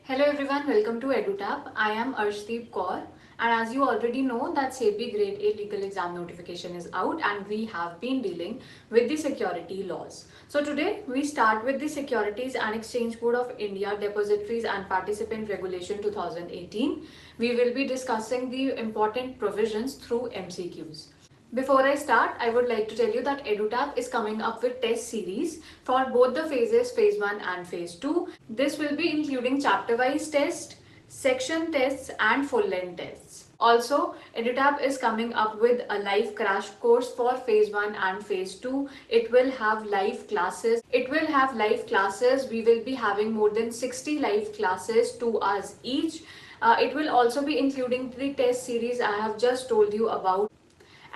Hello everyone, welcome to EduTap. I am Arshdeep Kaur, and as you already know that SEBI Grade A Legal exam notification is out and we have been dealing with the security laws. So today we start with the Securities and Exchange Board of India Depositories and Participant Regulation 2018. We will be discussing the important provisions through MCQs. Before I start, I would like to tell you that EduTap is coming up with test series for both the phases, phase 1 and phase 2. This will be including chapter-wise test, section tests and full-length tests. Also, EduTap is coming up with a live crash course for phase 1 and phase 2. It will have live classes. We will be having more than 60 live classes, 2 hours each. It will also be including the test series I have just told you about,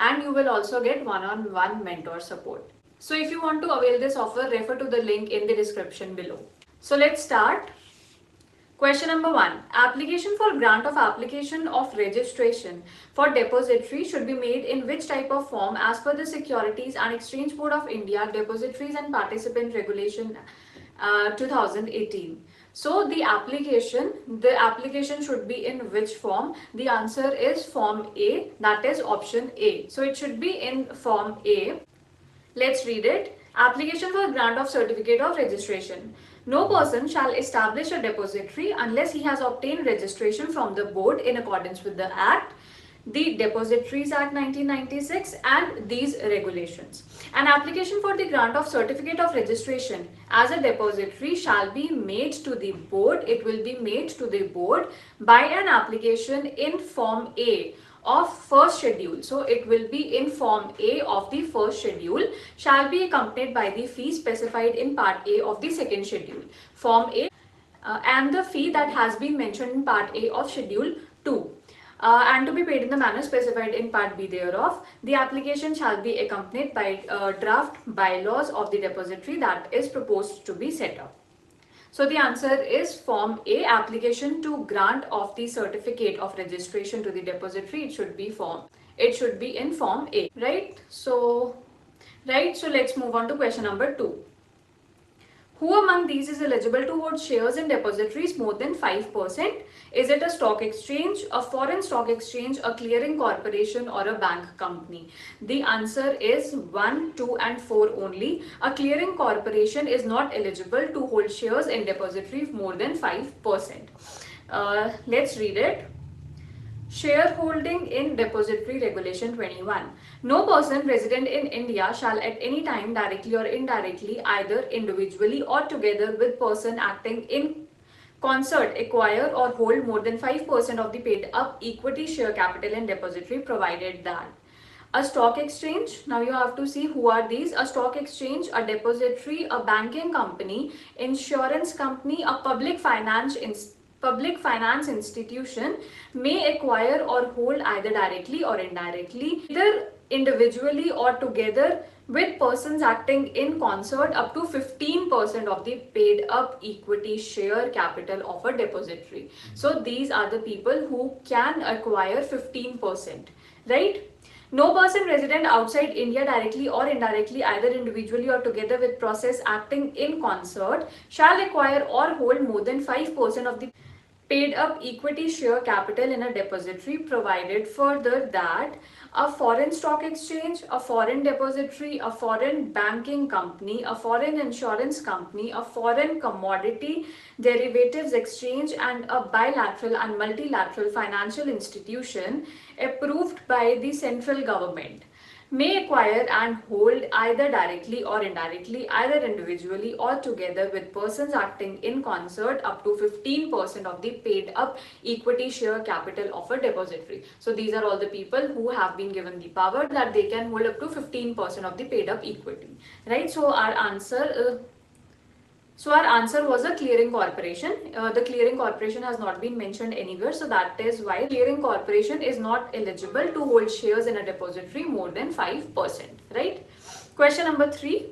and you will also get one-on-one mentor support. So if you want to avail this offer, refer to the link in the description below. So let's start. Question number 1. Application for grant of application of registration for depository should be made in which type of form as per the Securities and Exchange Board of India Depositories and Participant Regulation 2018. So the application should be in which form? The answer is form A, that is option A. So it should be in form A. Let's read it. Application for grant of certificate of registration. No person shall establish a depository unless he has obtained registration from the board in accordance with the Act, the Depositories Act 1996 and these regulations. An application for the grant of certificate of registration as a depository shall be made to the board. It will be made to the board by an application in form A of first schedule. So it will be in form A of the first schedule, shall be accompanied by the fee specified in part A of the second schedule. Form A and the fee that has been mentioned in part A of schedule 2. And to be paid in the manner specified in part B thereof. The application shall be accompanied by draft bylaws of the depository that is proposed to be set up. So the answer is form A, application to grant of the certificate of registration to the depository. It should be in form A, right? So let's move on to question number 2. Who among these is eligible to hold shares in depositories more than 5%? Is it a stock exchange, a foreign stock exchange, a clearing corporation or a bank company? The answer is 1, 2 and 4 only. A clearing corporation is not eligible to hold shares in depositories more than 5%. Let's read it. Shareholding in Depository Regulation 21. No person resident in India shall at any time directly or indirectly, either individually or together with person acting in concert, acquire or hold more than 5% of the paid up equity share capital in depository, provided that a stock exchange. Now you have to see who are these. A stock exchange, a depository, a banking company, insurance company, a public finance institution may acquire or hold either directly or indirectly, either individually or together with persons acting in concert, up to 15% of the paid up equity share capital of a depository. So these are the people who can acquire 15%, right? No person resident outside India directly or indirectly, either individually or together with process acting in concert, shall acquire or hold more than 5% of the paid up equity share capital in a depository, provided further that a foreign stock exchange, a foreign depository, a foreign banking company, a foreign insurance company, a foreign commodity derivatives exchange and a bilateral and multilateral financial institution approved by the central government may acquire and hold either directly or indirectly, either individually or together with persons acting in concert, up to 15% of the paid up equity share capital of a depository. So these are all the people who have been given the power that they can hold up to 15% of the paid up equity, right? So our answer was a clearing corporation. The clearing corporation has not been mentioned anywhere, so that is why clearing corporation is not eligible to hold shares in a depository more than 5%, right? Question number 3.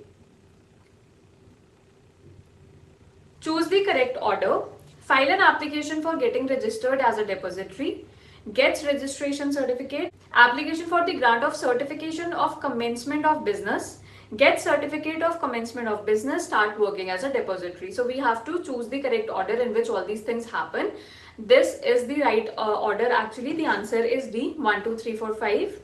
Choose the correct order. File an application for getting registered as a depository. Gets registration certificate. Application for the grant of certification of commencement of business. Get certificate of commencement of business, start working as a depository. So we have to choose the correct order in which all these things happen. This is the right order. Actually, the answer is D, 1, 2, 3, 4, 5.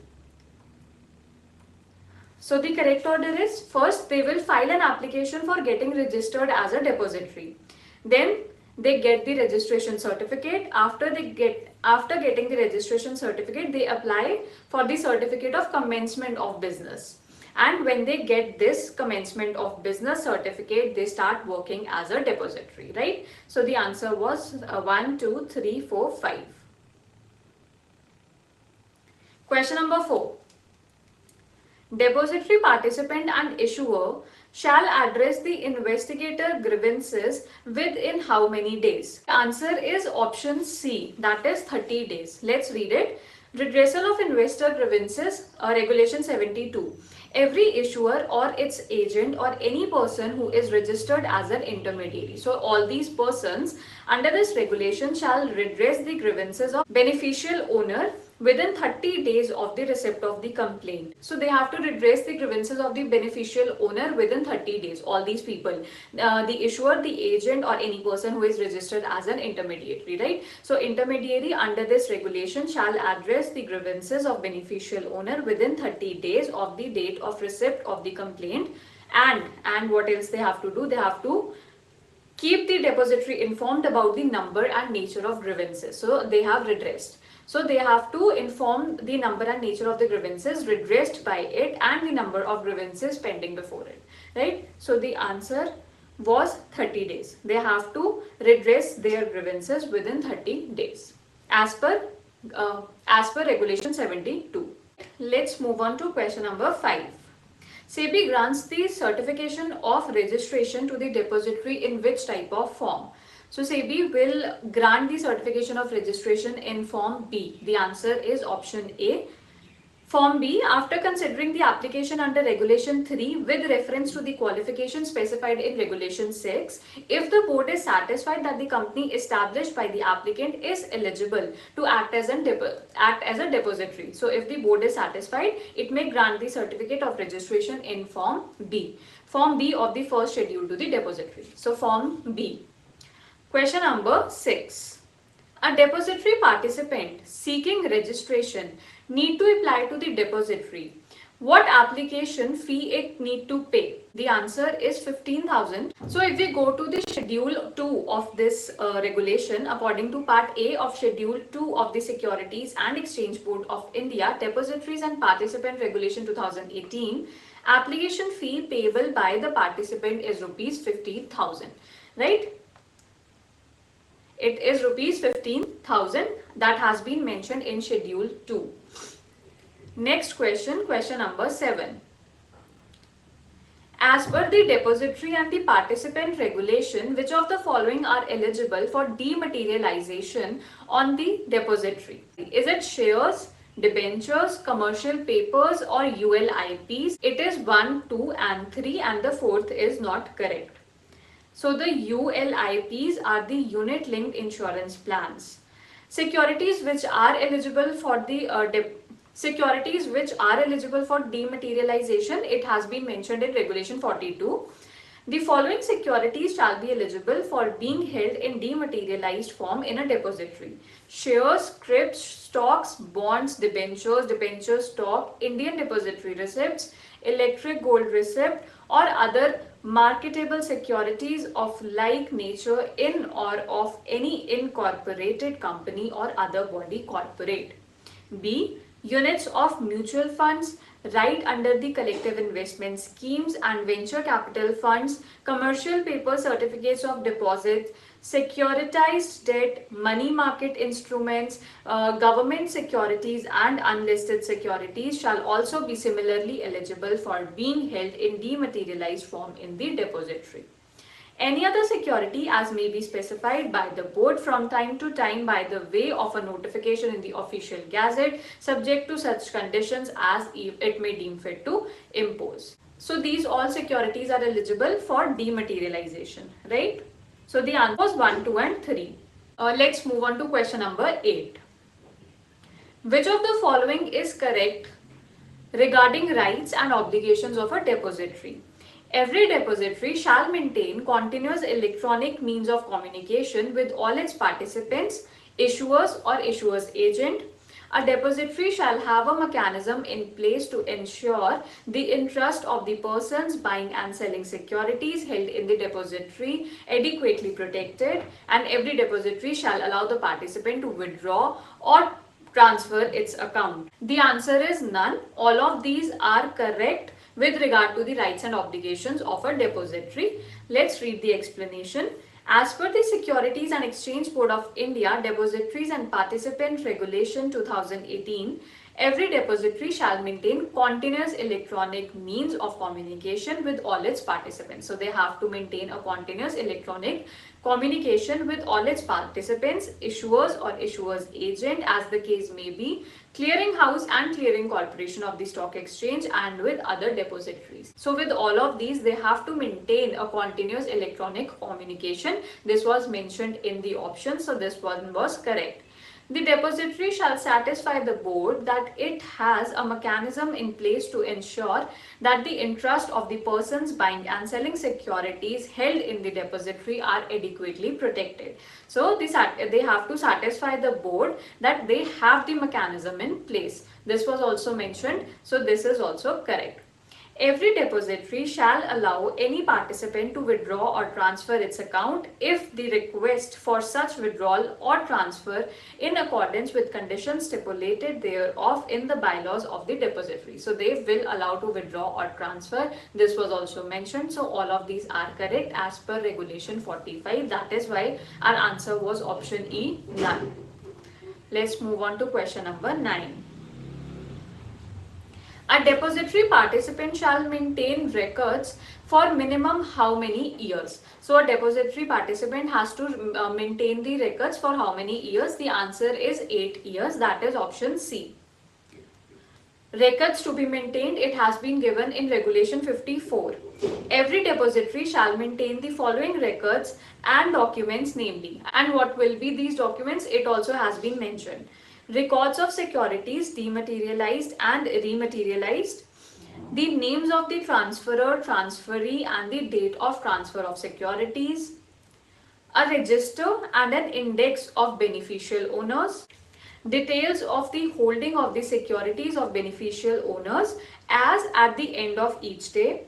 So the correct order is, first they will file an application for getting registered as a depository. Then they get the registration certificate. After getting the registration certificate, they apply for the certificate of commencement of business. And when they get this commencement of business certificate, they start working as a depository, right? So the answer was 1, 2, 3, 4, 5. Question number 4. Depository participant and issuer shall address the investigator grievances within how many days? The answer is option C, that is 30 days. Let's read it. Redressal of investor grievances, Regulation 72. Every issuer or its agent or any person who is registered as an intermediary. So all these persons under this regulation shall redress the grievances of beneficial owner within 30 days of the receipt of the complaint. So they have to redress the grievances of the beneficial owner within 30 days, all these people, the issuer, the agent or any person who is registered as an intermediary, right? So intermediary under this regulation shall address the grievances of beneficial owner within 30 days of the date of receipt of the complaint. And what else they have to do? They have to keep the depository informed about the number and nature of grievances. So they have redressed. So they have to inform the number and nature of the grievances redressed by it and the number of grievances pending before it, right? So the answer was 30 days. They have to redress their grievances within 30 days as per Regulation 72. Let's move on to question number 5. SEBI grants the certification of registration to the depository in which type of form? So SEBI will grant the certification of registration in Form B. The answer is option A. Form B, after considering the application under Regulation 3 with reference to the qualification specified in Regulation 6, if the board is satisfied that the company established by the applicant is eligible to act as a depository. So if the board is satisfied, it may grant the certificate of registration in Form B. Form B of the first schedule to the depository. So Form B. Question number 6. A depository participant seeking registration need to apply to the depository. What application fee it need to pay? The answer is 15,000. So if we go to the Schedule 2 of this regulation, according to Part A of Schedule 2 of the Securities and Exchange Board of India, Depositories and Participant Regulation 2018, application fee payable by the participant is rupees 15,000, right? It is rupees 15,000 that has been mentioned in Schedule 2. Next question, question number 7. As per the depository and the participant regulation, which of the following are eligible for dematerialization on the depository? Is it shares, debentures, commercial papers or ULIPs? It is 1, 2 and 3 and the fourth is not correct. So the ULIPs are the unit linked insurance plans. Securities which are eligible for the dematerialization, it has been mentioned in Regulation 42. The following securities shall be eligible for being held in dematerialized form in a depository: shares, scrips, stocks, bonds, debenture stock, Indian depository receipts, electric gold receipt or other marketable securities of like nature in or of any incorporated company or other body corporate. B. Units of mutual funds, right under the collective investment schemes and venture capital funds, commercial paper certificates of deposit, securitized debt, money market instruments, government securities and unlisted securities shall also be similarly eligible for being held in dematerialized form in the depository. Any other security as may be specified by the board from time to time by the way of a notification in the official gazette, subject to such conditions as it may deem fit to impose. So these all securities are eligible for dematerialization, right? So the answer was 1, 2 and 3. Let's move on to question number 8. Which of the following is correct regarding rights and obligations of a depository. Every depository shall maintain continuous electronic means of communication with all its participants, issuers or issuer's agent. A depository shall have a mechanism in place to ensure the interest of the persons buying and selling securities held in the depository adequately protected, and every depository shall allow the participant to withdraw or transfer its account. The answer is none. All of these are correct with regard to the rights and obligations of a depository. Let's read the explanation. As per the Securities and Exchange Board of India Depositories and Participant Regulation 2018, every depository shall maintain continuous electronic means of communication with all its participants. So they have to maintain a continuous electronic communication with all its participants, issuers or issuer's agent as the case may be, clearinghouse and clearing corporation of the stock exchange, and with other depositories. So with all of these, they have to maintain a continuous electronic communication. This was mentioned in the option, so this one was correct. The depository shall satisfy the board that it has a mechanism in place to ensure that the interest of the persons buying and selling securities held in the depository are adequately protected. So they have to satisfy the board that they have the mechanism in place. This was also mentioned, so this is also correct. Every depository shall allow any participant to withdraw or transfer its account if the request for such withdrawal or transfer in accordance with conditions stipulated thereof in the bylaws of the depository. So they will allow to withdraw or transfer. This was also mentioned. So all of these are correct as per regulation 45. That is why our answer was option E, none. Let's move on to question number 9. A depository participant shall maintain records for minimum how many years? So a depository participant has to maintain the records for how many years? The answer is 8 years. That is option C. Records to be maintained, it has been given in regulation 54. Every depository shall maintain the following records and documents, namely. And what will be these documents? It also has been mentioned. Records of securities dematerialized and rematerialized, the names of the transferor, transferee and the date of transfer of securities, a register and an index of beneficial owners, details of the holding of the securities of beneficial owners as at the end of each day,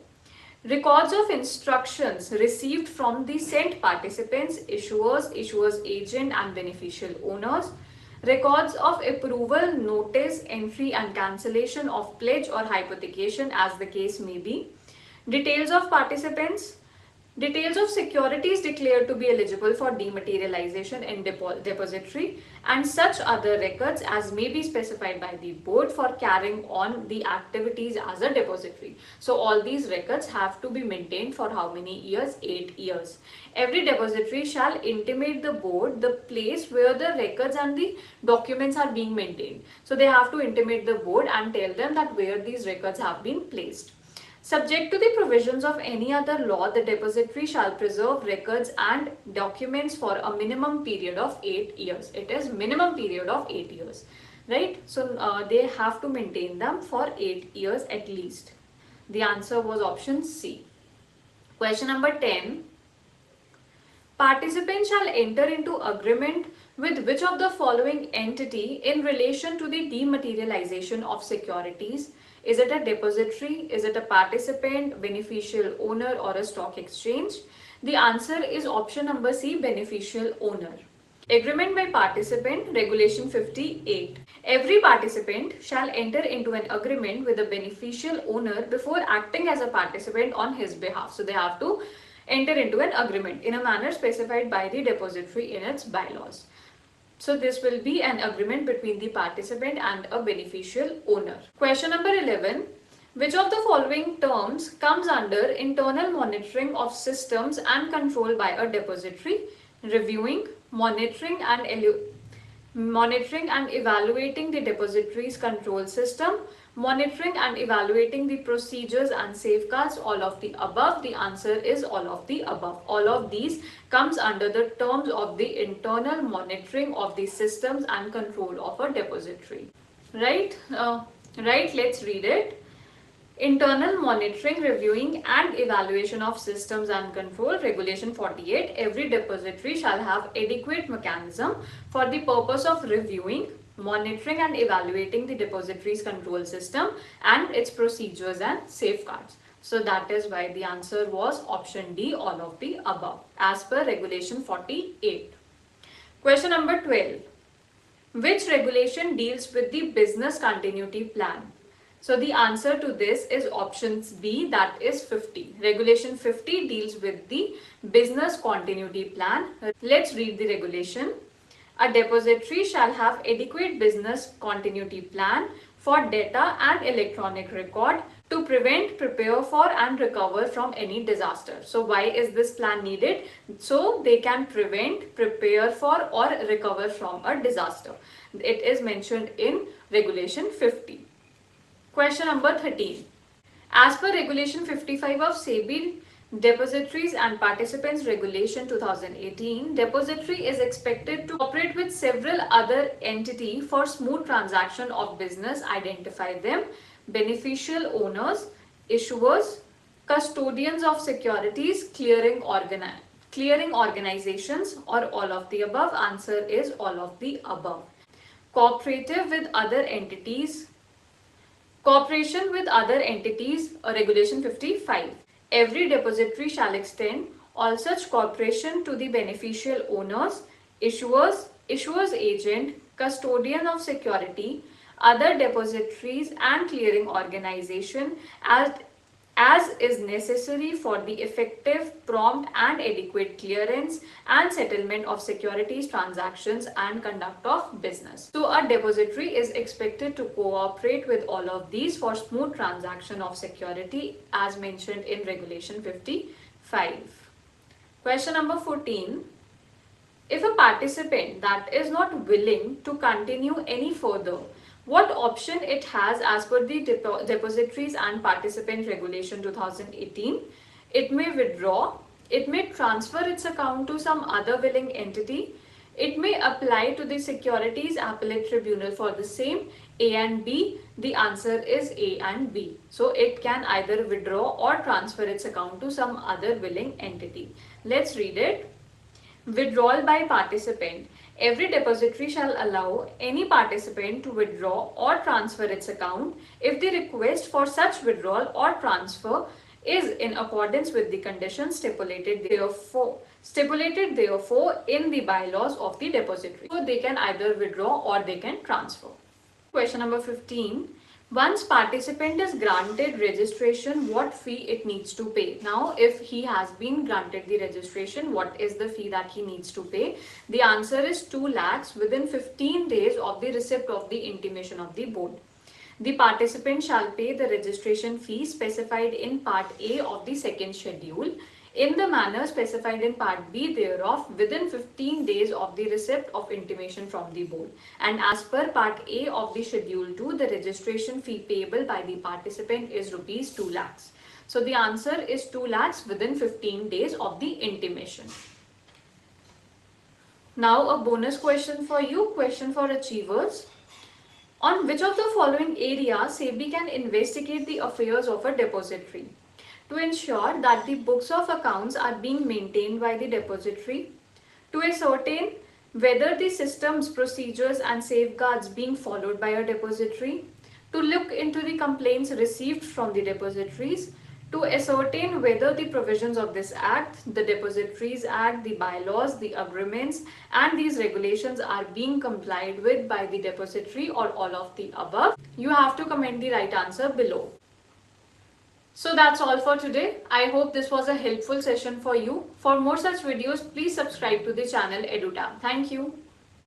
records of instructions received from the sent participants, issuers, issuers agent and beneficial owners, records of approval, notice, entry and cancellation of pledge or hypothecation as the case may be, details of participants, details of securities declared to be eligible for dematerialization in depository, and such other records as may be specified by the board for carrying on the activities as a depository. So all these records have to be maintained for how many years? 8 years. Every depository shall intimate the board the place where the records and the documents are being maintained. So they have to intimate the board and tell them that where these records have been placed. Subject to the provisions of any other law, the depository shall preserve records and documents for a minimum period of 8 years. It is minimum period of 8 years, right? So they have to maintain them for 8 years at least. The answer was option C. Question number 10. Participants shall enter into agreement with which of the following entity in relation to the dematerialization of securities? Is it a depository? Is it a participant, beneficial owner or a stock exchange? The answer is option number C, beneficial owner. Agreement by participant, regulation 58. Every participant shall enter into an agreement with a beneficial owner before acting as a participant on his behalf. So they have to enter into an agreement in a manner specified by the depository in its bylaws. So this will be an agreement between the participant and a beneficial owner. Question number 11. Which of the following terms comes under internal monitoring of systems and control by a depository? Reviewing, monitoring and evaluating the depository's control system, monitoring and evaluating the procedures and safeguards, all of the above. The answer is all of the above. All of these comes under the terms of the internal monitoring of the systems and control of a depository. Right? Right, let's read it. Internal monitoring, reviewing and evaluation of systems and control, Regulation 48. Every depository shall have adequate mechanism for the purpose of reviewing, monitoring and evaluating the depository's control system and its procedures and safeguards. So that is why the answer was option D, all of the above, as per Regulation 48. Question number 12. Which regulation deals with the business continuity plan? So the answer to this is options B, that is 50. Regulation 50 deals with the business continuity plan. Let's read the regulation. A depository shall have adequate business continuity plan for data and electronic record to prevent, prepare for and recover from any disaster. So why is this plan needed? So they can prevent, prepare for or recover from a disaster. It is mentioned in Regulation 50. Question number 13. As per Regulation 55 of SEBI Depositories and Participants Regulation 2018, depository is expected to operate with several other entities for smooth transaction of business. Identify them: beneficial owners, issuers, custodians of securities, clearing organizations, or all of the above. Answer is all of the above. Cooperative with other entities. Cooperation with other entities, Regulation 55. Every depository shall extend all such cooperation to the beneficial owners, issuers agent, custodian of security, other depositories and clearing organization as is necessary for the effective, prompt and adequate clearance and settlement of securities transactions and conduct of business. So a depository is expected to cooperate with all of these for smooth transaction of security as mentioned in Regulation 55. Question number 14. If a participant that is not willing to continue any further, what option it has as per the Depositories and Participant Regulation 2018? It may withdraw, it may transfer its account to some other willing entity, it may apply to the Securities Appellate Tribunal for the same. A and B. The answer is A and B. So it can either withdraw or transfer its account to some other willing entity. Let's read it. Withdrawal by participant. Every depository shall allow any participant to withdraw or transfer its account if the request for such withdrawal or transfer is in accordance with the conditions stipulated therefore in the bylaws of the depository. So they can either withdraw or they can transfer. Question number 15. Once participant is granted registration, what fee it needs to pay? Now, if he has been granted the registration, what is the fee that he needs to pay? The answer is 2 lakhs within 15 days of the receipt of the intimation of the board. The participant shall pay the registration fee specified in Part A of the second schedule in the manner specified in Part B thereof within 15 days of the receipt of intimation from the board. And as per Part A of the Schedule 2, the registration fee payable by the participant is rupees 2 lakhs. So the answer is 2 lakhs within 15 days of the intimation. Now a bonus question for you, question for achievers. On which of the following areas SEBI can investigate the affairs of a depository? To ensure that the books of accounts are being maintained by the depository, to ascertain whether the systems, procedures and safeguards being followed by a depository, to look into the complaints received from the depositories, to ascertain whether the provisions of this Act, the Depositories Act, the bylaws, the agreements and these regulations are being complied with by the depository or all of the above. You have to comment the right answer below. So that's all for today. I hope this was a helpful session for you. For more such videos, please subscribe to the channel EduTap. Thank you.